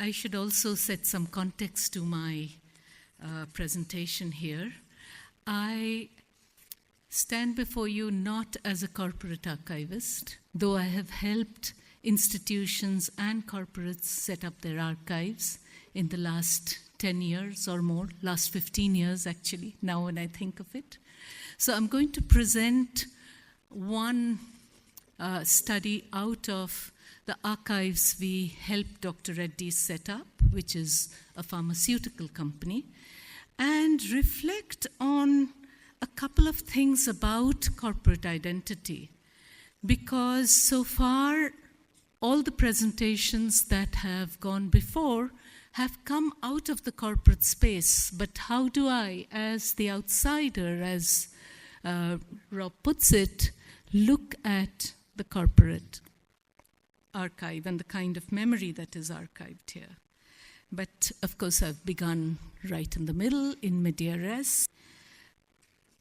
I should also set some context to my presentation here. I stand before you not as a corporate archivist, though I have helped institutions and corporates set up their archives in the last 10 years or more, last 15 years actually, now when I think of it. So I'm going to present one study out of the archives we helped Dr. Reddy set up, which is a pharmaceutical company, and reflect on a couple of things about corporate identity. Because so far, all the presentations that have gone before have come out of the corporate space. But how do I, as the outsider, as Rob puts it, look at the corporate archive and the kind of memory that is archived here? But of course, I've begun right in the middle, in medias res.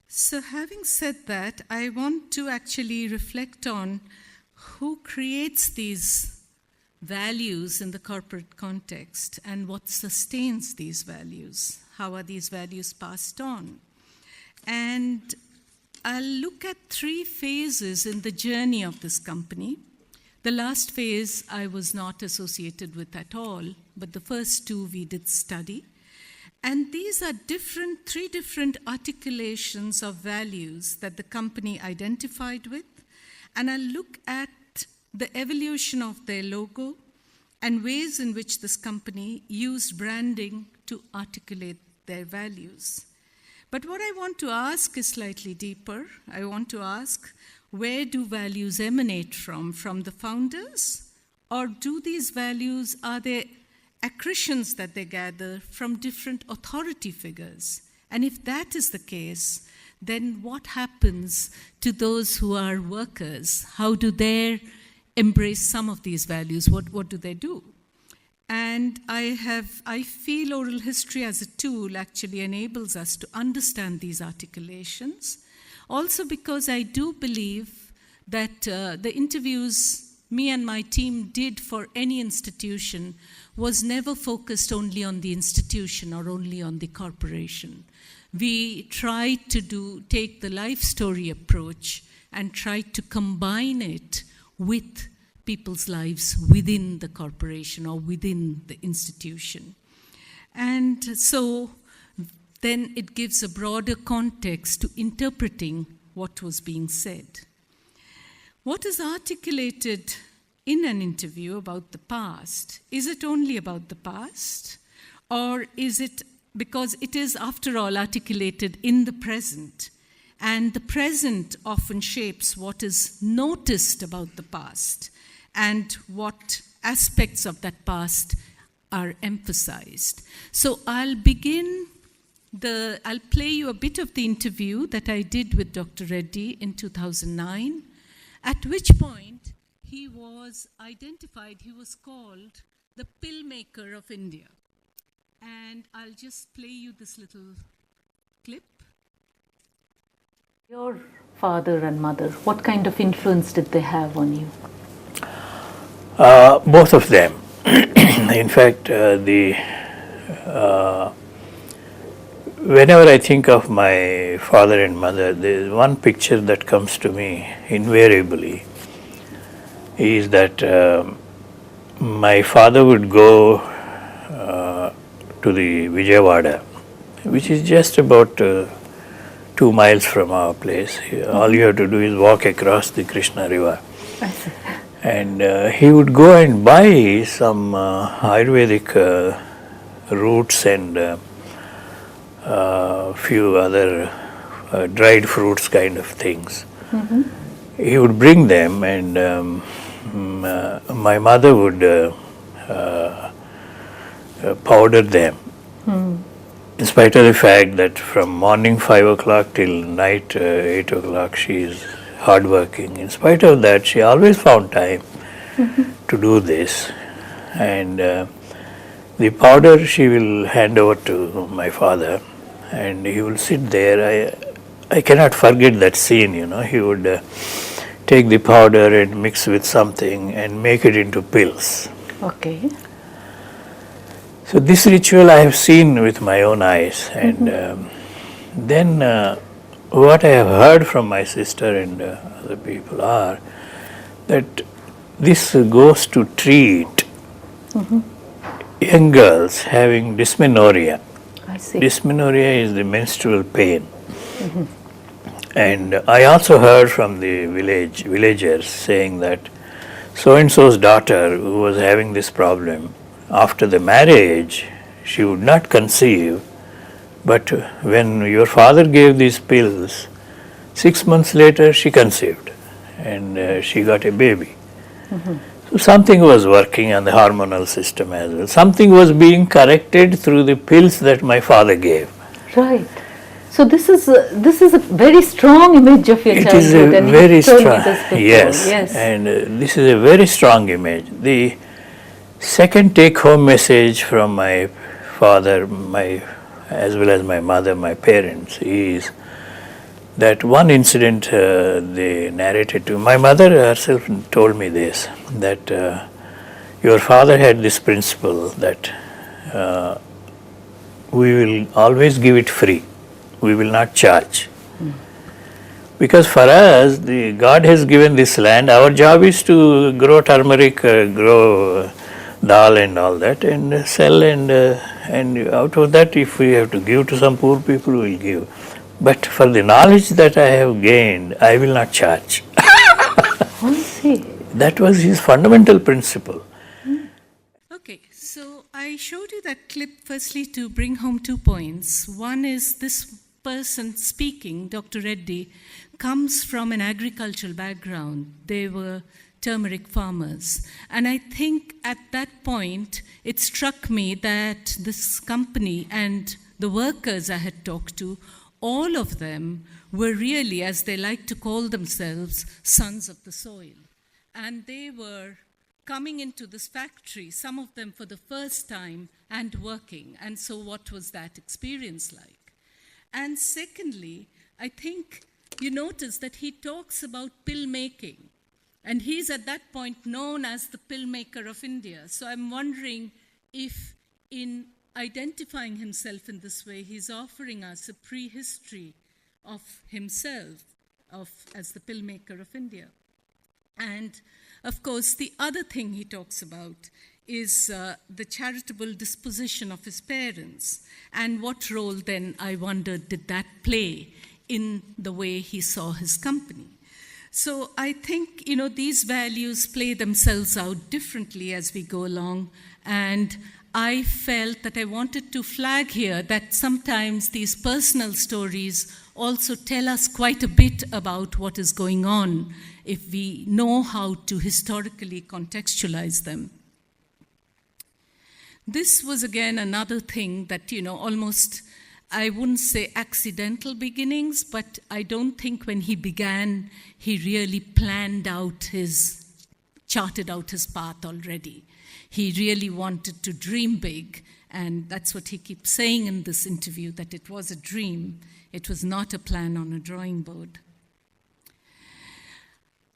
So having said that, I want to actually reflect on who creates these values in the corporate context and what sustains these values. How are these values passed on? And I'll look at 3 phases in the journey of this company. The last phase I was not associated with at all, but the first 2 we did study. And these are 3 different articulations of values that the company identified with. And I'll look at the evolution of their logo and ways in which this company used branding to articulate their values. But what I want to ask is slightly deeper. I want to ask, where do values emanate from? From the founders? Or do these values, are they accretions that they gather from different authority figures? And if that is the case, then what happens to those who are workers? How do they embrace some of these values? What do they do? And I feel oral history as a tool actually enables us to understand these articulations. Also because I do believe that the interviews me and my team did for any institution was never focused only on the institution or only on the corporation. We tried to take the life story approach and tried to combine it with people's lives within the corporation or within the institution. And so then it gives a broader context to interpreting what was being said. What is articulated in an interview about the past? Is it only about the past? Or is it, because it is, after all, articulated in the present, and the present often shapes what is noticed about the past and what aspects of that past are emphasized. So I'll play you a bit of the interview that I did with Dr. Reddy in 2009, at which point he was identified, he was called the pill maker of India. And I'll just play you this little clip. Your father and mother, what kind of influence did they have on you? Both of them. In fact, whenever I think of my father and mother, there is one picture that comes to me invariably, is that my father would go to the Vijayawada, which is just about 2 miles from our place. All you have to do is walk across the Krishna River. And he would go and buy some Ayurvedic roots and few other dried fruits kind of things. Mm-hmm. He would bring them, and my mother would powder them. Mm. In spite of the fact that from morning 5 o'clock till night 8 o'clock she is hardworking. In spite of that, she always found time to do this. And the powder she will hand over to my father, and he will sit there. I cannot forget that scene, He would take the powder and mix with something and make it into pills. Okay. So this ritual I have seen with my own eyes, and then what I have heard from my sister and other people are that this goes to treat young girls having dysmenorrhea. I see. Dysmenorrhea is the menstrual pain. And I also heard from the villagers saying that so-and-so's daughter who was having this problem, after the marriage, she would not conceive, but when your father gave these pills, 6 months later she conceived and she got a baby. So something was working on the hormonal system as well. Something was being corrected through the pills that my father gave. Right. So this is a very strong image of your It childhood. is a and very you told me strong, this before. yes, and this is a very strong image. The second take-home message from my father, as well as my mother, my parents, is that one incident they narrated to my mother herself told me this, that your father had this principle that we will always give it free. We will not charge. Because for us, God has given this land. Our job is to grow turmeric, grow dal and all that, and sell, and out of that, if we have to give to some poor people, we will give. But for the knowledge that I have gained, I will not charge. I see. That was his fundamental principle. Okay, so I showed you that clip firstly to bring home 2 points. One is this person speaking, Dr. Reddy, comes from an agricultural background. They were turmeric farmers. And I think at that point, it struck me that this company and the workers I had talked to, all of them were really, as they like to call themselves, sons of the soil. And they were coming into this factory, some of them for the first time, and working. And so what was that experience like? And secondly, I think you notice that he talks about pill making. And he's at that point known as the pill maker of India. So I'm wondering if in identifying himself in this way, he's offering us a prehistory of himself as the pill maker of India. And of course, the other thing he talks about is the charitable disposition of his parents. And what role then, I wondered, did that play in the way he saw his company? So I think, these values play themselves out differently as we go along. And I felt that I wanted to flag here that sometimes these personal stories also tell us quite a bit about what is going on if we know how to historically contextualize them. This was again another thing that, almost, I wouldn't say accidental beginnings, but I don't think when he began, he really charted out his path already. He really wanted to dream big, and that's what he keeps saying in this interview, that it was a dream. It was not a plan on a drawing board.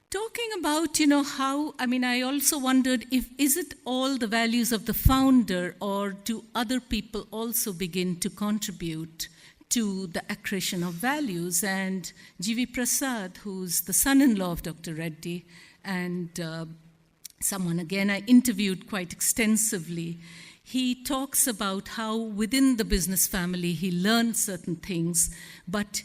Talking about, I also wondered is it all the values of the founder, or do other people also begin to contribute to the accretion of values? And G.V. Prasad, who's the son-in-law of Dr. Reddy, and someone, again, I interviewed quite extensively, he talks about how within the business family he learned certain things, but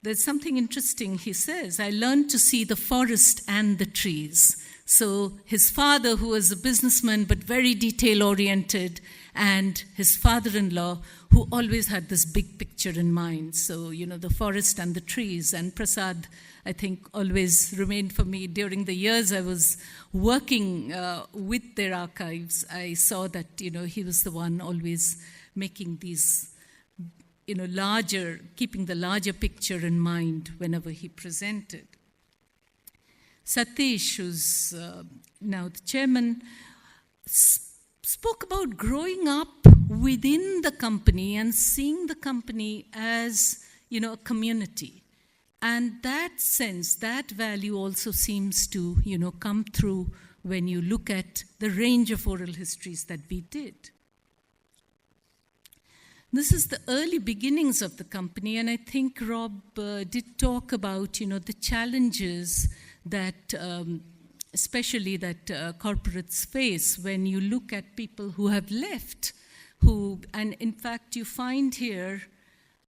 there's something interesting he says. I learned to see the forest and the trees. So his father, who was a businessman but very detail-oriented, and his father-in-law, who always had this big picture in mind. So, the forest and the trees. And Prasad, I think, always remained for me. During the years I was working with their archives, I saw that, he was the one always making these keeping the larger picture in mind whenever he presented. Satish, who's now the chairman, spoke about growing up within the company and seeing the company as, a community. And that sense, that value also seems to, come through when you look at the range of oral histories that we did. This is the early beginnings of the company, and I think Rob did talk about, the challenges that, especially that corporates face when you look at people who have left, and in fact you find here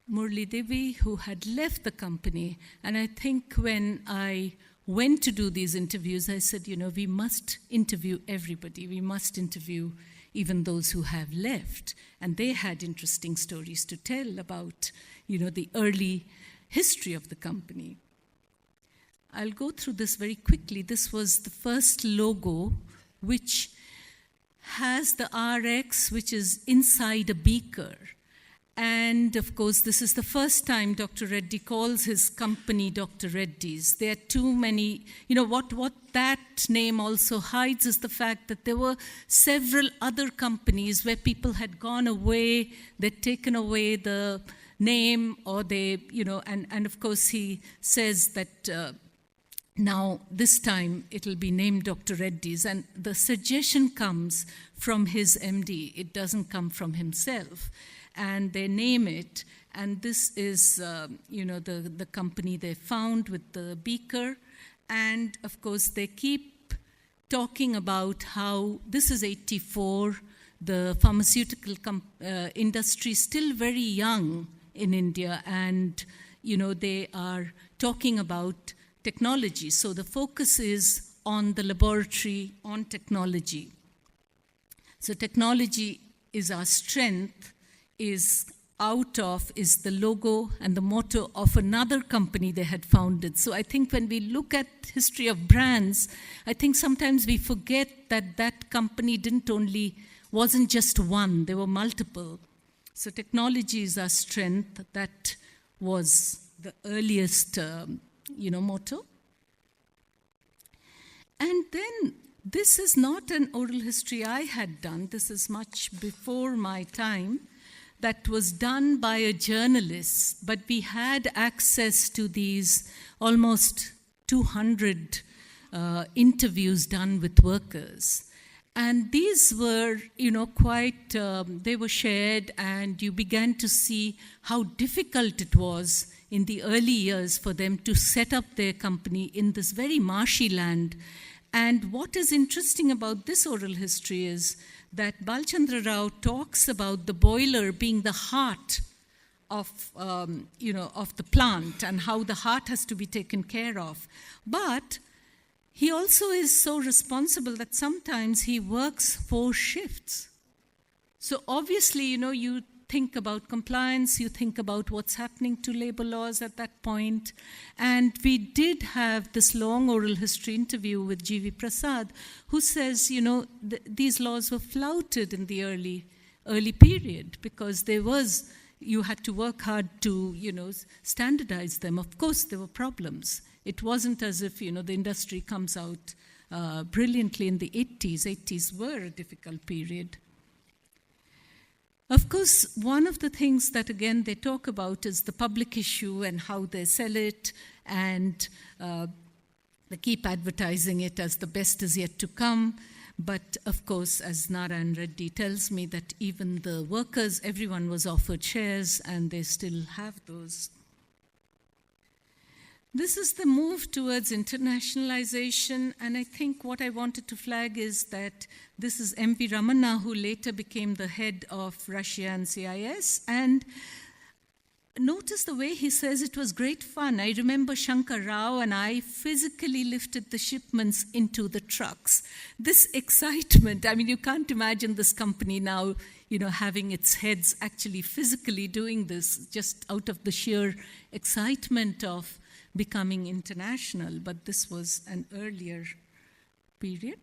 Murli Devi, who had left the company, and I think when I went to do these interviews, I said, we must interview everybody. We must interview even those who have left. And they had interesting stories to tell about, the early history of the company. I'll go through this very quickly. This was the first logo, which has the RX, which is inside a beaker. And of course, this is the first time Dr. Reddy calls his company Dr. Reddy's. There are too many, what that name also hides is the fact that there were several other companies where people had gone away, they'd taken away the name, or they, and of course he says that now this time it'll be named Dr. Reddy's, and the suggestion comes from his MD. It doesn't come from himself. And they name it, and this is, the company they found with the beaker. And of course, they keep talking about how this is 84, the pharmaceutical industry is still very young in India, and, they are talking about technology. So the focus is on the laboratory, on technology. So technology is our strength, is the logo and the motto of another company they had founded. So I think when we look at history of brands, I think sometimes we forget that that company wasn't just one, there were multiple. So technology is our strength. That was the earliest, motto. And then this is not an oral history I had done. This is much before my time. That was done by a journalist, but we had access to these almost 200 interviews done with workers. And these were, they were shared, and you began to see how difficult it was in the early years for them to set up their company in this very marshy land. And what is interesting about this oral history is that Balchandra Rao talks about the boiler being the heart of the plant, and how the heart has to be taken care of. But he also is so responsible that sometimes he works 4 shifts. So obviously, you think about compliance, you think about what's happening to labor laws at that point. And we did have this long oral history interview with G.V. Prasad, who says, these laws were flouted in the early period because you had to work hard to, standardize them. Of course, there were problems. It wasn't as if, the industry comes out brilliantly in the 80s. 80s were a difficult period. Of course, one of the things that, again, they talk about is the public issue and how they sell it, and they keep advertising it as the best is yet to come. But, of course, as Narayan Reddy tells me, that even the workers, everyone was offered shares, and they still have those. This is the move towards internationalization, and I think what I wanted to flag is that this is M.V. Ramana, who later became the head of Russia and CIS, and notice the way he says it was great fun. I remember Shankar Rao and I physically lifted the shipments into the trucks. This excitement, you can't imagine this company now, having its heads actually physically doing this, just out of the sheer excitement of becoming international, but this was an earlier period.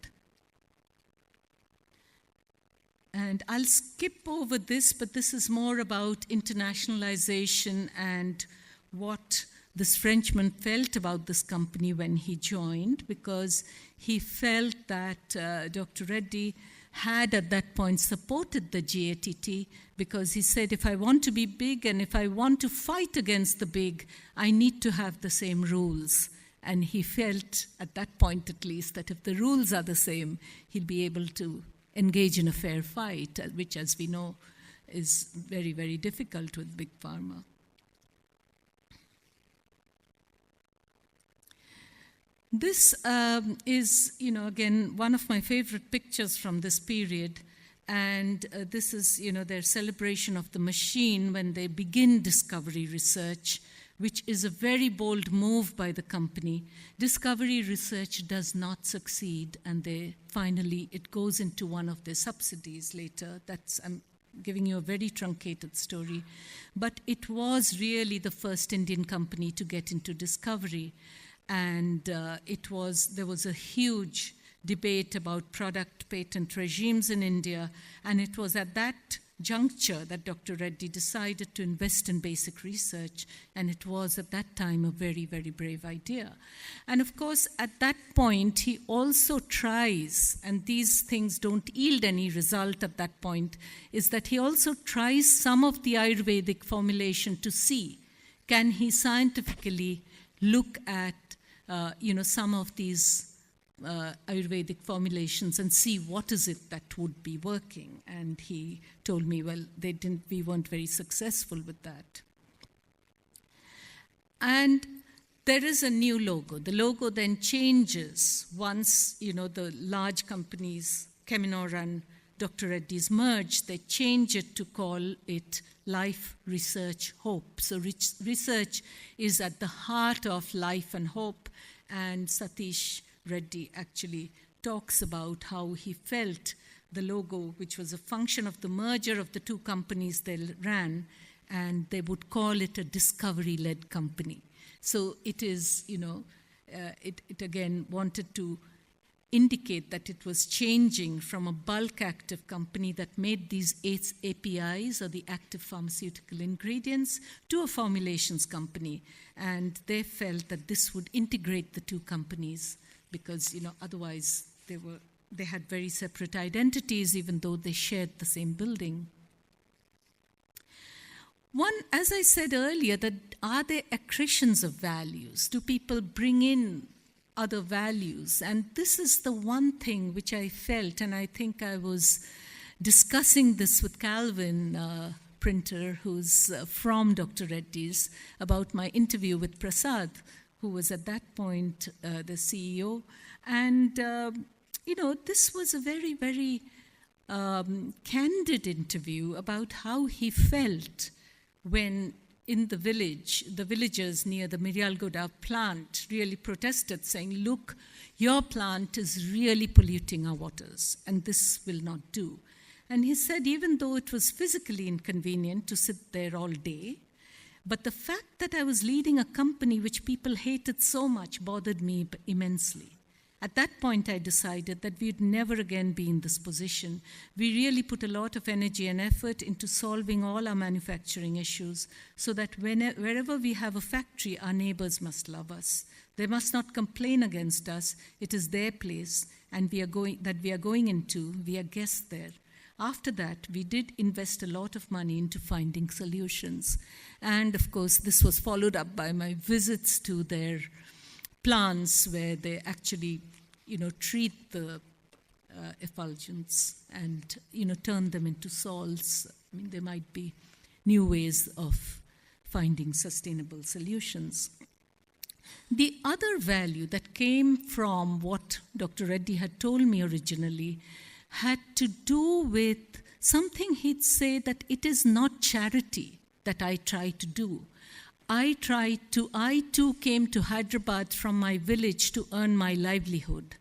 And I'll skip over this, but this is more about internationalization and what this Frenchman felt about this company when he joined, because he felt that Dr. Reddy had at that point supported the GATT, because he said, if I want to be big and if I want to fight against the big, I need to have the same rules. And he felt, at that point at least, that if the rules are the same, he'll be able to engage in a fair fight, which, as we know, is very, very difficult with big pharma. This is, again, one of my favorite pictures from this period. And this is, their celebration of the machine when they begin discovery research, which is a very bold move by the company. Discovery research does not succeed, and it goes into one of their subsidies later. I'm giving you a very truncated story. But it was really the first Indian company to get into discovery. And there was a huge debate about product patent regimes in India, and it was at that juncture that Dr. Reddy decided to invest in basic research, and it was at that time a very, very brave idea. And of course, at that point, he also tries, and these things don't yield any result at that point, is that he also tries some of the Ayurvedic formulation to see, can he scientifically look at some of these Ayurvedic formulations and see what is it that would be working. And he told me, well, we weren't very successful with that. And there is a new logo. The logo then changes once, the large companies, Cheminor and Dr. Reddy's merge, they change it to call it Life, Research, Hope. So research is at the heart of life and hope. And Satish Reddy actually talks about how he felt the logo, which was a function of the merger of the two companies they ran, and they would call it a discovery-led company. So it is, it again wanted to indicate that it was changing from a bulk active company that made these APIs, or the active pharmaceutical ingredients, to a formulations company. And they felt that this would integrate the two companies because, otherwise they had very separate identities even though they shared the same building. One, as I said earlier, that are there accretions of values? Do people bring in other values? And this is the one thing which I felt, and I think I was discussing this with Calvin Printer, who's from Dr. Reddy's, about my interview with Prasad, who was at that point the CEO. And, this was a very, very candid interview about how he felt when in the villagers near the Mirialgoda plant really protested, saying, look, your plant is really polluting our waters, and this will not do. And he said, even though it was physically inconvenient to sit there all day, but the fact that I was leading a company which people hated so much bothered me immensely. At that point, I decided that we'd never again be in this position. We really put a lot of energy and effort into solving all our manufacturing issues so that wherever we have a factory, our neighbors must love us. They must not complain against us. It is their place, and we are going into. We are guests there. After that, we did invest a lot of money into finding solutions. And of course, this was followed up by my visits to their plants where they actually, treat the effulgents and, turn them into salts. I mean, there might be new ways of finding sustainable solutions. The other value that came from what Dr. Reddy had told me originally had to do with something he'd say that it is not charity that I try to do. I too came to Hyderabad from my village to earn my livelihood.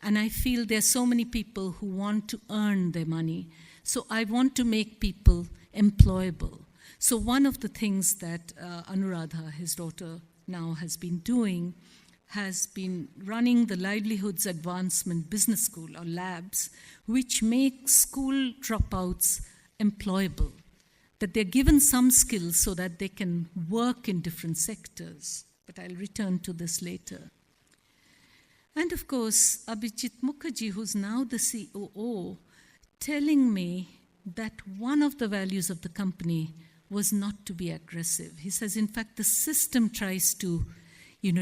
And I feel there are so many people who want to earn their money. So I want to make people employable. So one of the things that Anuradha, his daughter, now has been doing has been running the Livelihoods Advancement Business School, or labs, which make school dropouts employable, that they're given some skills so that they can work in different sectors. But I'll return to this later. And of course, Abhijit Mukherjee, who's now the COO, telling me that one of the values of the company was not to be aggressive. He says, in fact, the system tries to,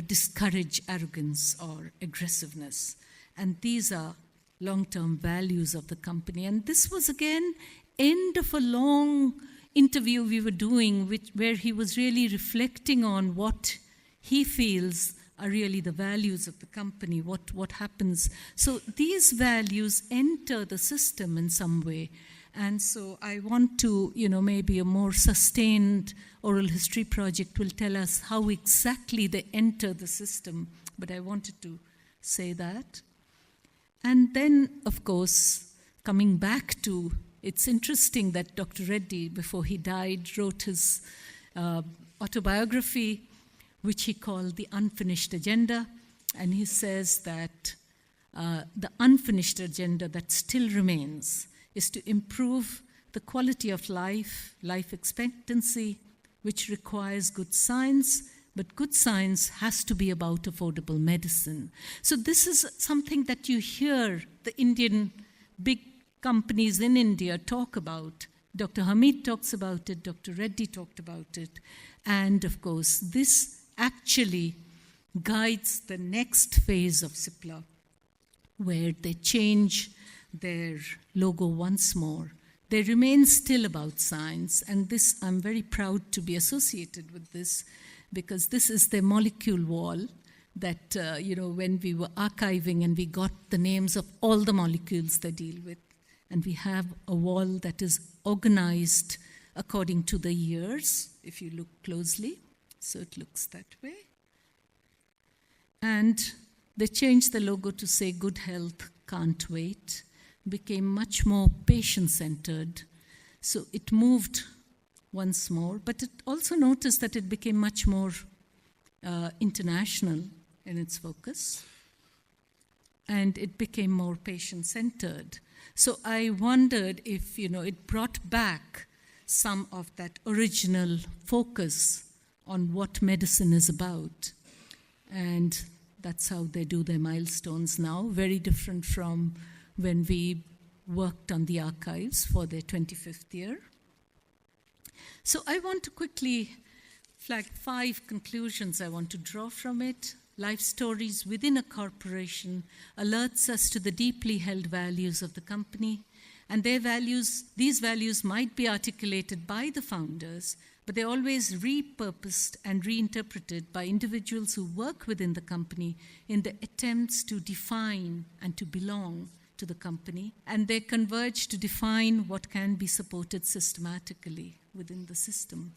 discourage arrogance or aggressiveness. And these are long-term values of the company. And this was, again, end of a long interview we were doing, where he was really reflecting on what he feels are really the values of the company, what happens. So these values enter the system in some way. And so I want to, maybe a more sustained oral history project will tell us how exactly they enter the system. But I wanted to say that. And then, of course, coming back to, it's interesting that Dr. Reddy, before he died, wrote his autobiography, which he called The Unfinished Agenda. And he says that the unfinished agenda that still remains is to improve the quality of life expectancy, which requires good science, but good science has to be about affordable medicine. So this is something that you hear the Indian big companies in India talk about. Dr. Hamid talks about it, Dr. Reddy talked about it, and of course this actually guides the next phase of CIPLA, where they change their logo once more. They remain still about science, and this, I'm very proud to be associated with this, because this is their molecule wall that, when we were archiving and we got the names of all the molecules they deal with, and we have a wall that is organized according to the years, if you look closely. So it looks that way. And they changed the logo to say good health can't wait, became much more patient-centered. So it moved once more, but it also noticed that it became much more international in its focus, and it became more patient-centered. So I wondered if, it brought back some of that original focus on what medicine is about. And that's how they do their milestones now, very different from when we worked on the archives for their 25th year. So I want to quickly flag 5 conclusions I want to draw from it. Life stories within a corporation alerts us to the deeply held values of the company, and these values might be articulated by the founders, but they're always repurposed and reinterpreted by individuals who work within the company in the attempts to define and to belong to the company, and they converge to define what can be supported systematically within the system.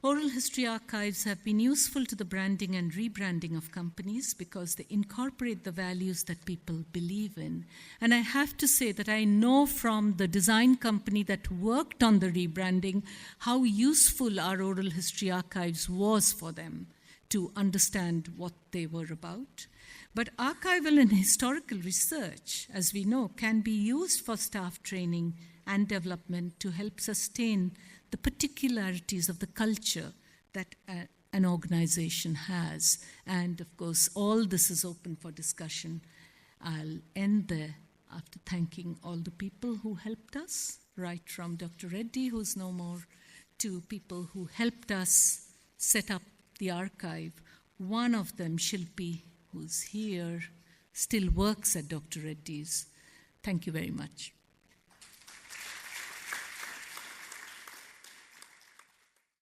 Oral history archives have been useful to the branding and rebranding of companies because they incorporate the values that people believe in. And I have to say that I know from the design company that worked on the rebranding how useful our oral history archives was for them to understand what they were about. But archival and historical research, as we know, can be used for staff training and development to help sustain the particularities of the culture that an organization has. And of course, all this is open for discussion. I'll end there after thanking all the people who helped us, right from Dr. Reddy, who's no more, to people who helped us set up the archive. One of them, Shilpi, who's here, still works at Dr. Reddy's. Thank you very much.